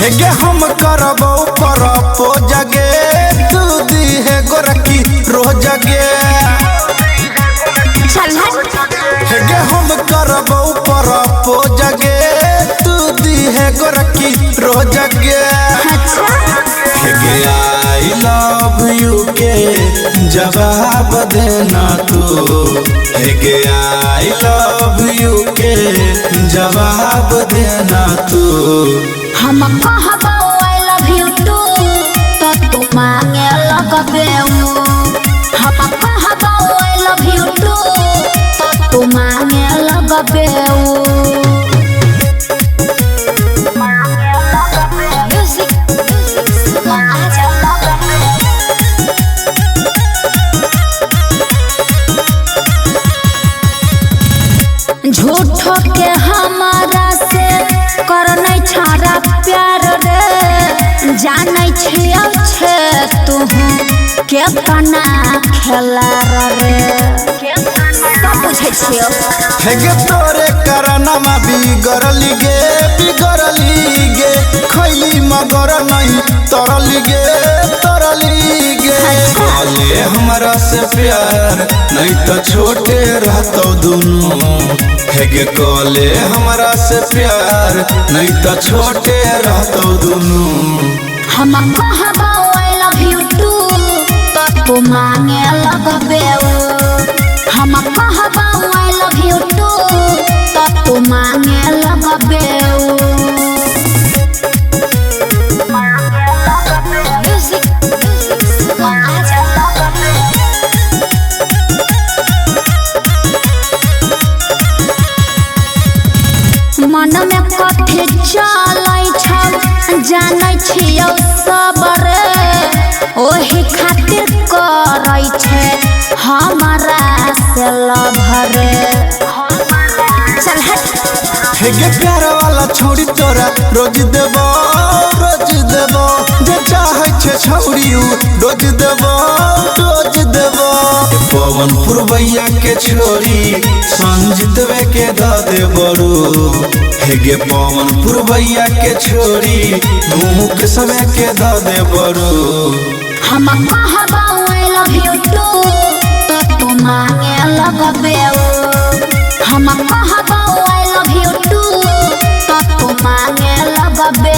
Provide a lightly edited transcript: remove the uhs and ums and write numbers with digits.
हेगे हम करबो परपो जगे तू दी है गोरकी रोज जगे हेगे हम करबो परपो जगे तू दी है गोरकी रोज जगे हेगे आई लव यू के जवाब देना तू हेगे आई लव यू के जवाब देना तू हम कहबो आई लव यू टू तो तू मांगे लगबे हम कहबो आई लव यू टू तो तू मांगे लगबे झूठो के हमारा से करनै छारा प्यार रे जानै छियौ छे तू के कना खेला रे सब बुझै छियौ हेगे तोरे करनमा बिगड़ली गे खैली मगर नहीं तरली गे बोले हमरा से प्यार नहीं तो छोटे रहतो दुनू हेगे कोले हमरा से प्यार नहीं तो छोटे रहतो दुनू हम कहबो आई लव यू टू तो तू मांगे लगबे हम कहबो आई लव यू टू तो तू मांगे लगबे मन में कथी चलै छौ जानै छियौ सब रे ओही खातिर करै छे हमरा से लव रे चल हट हेगे प्यार वाला छोड़ी तोरा रोज देबो जे चाहे छे छौड़ी रोज देबो पवन पुरवैया के छोरी संजीतवे के द दे बरू हेगे पवन पुरवैया के छोरी मुख सबे के द दे बरू हम कहबो आई लव यू टू तो तू मांगे लगबे हम कहबो आई लव यू टू तो तू मांगे लगबे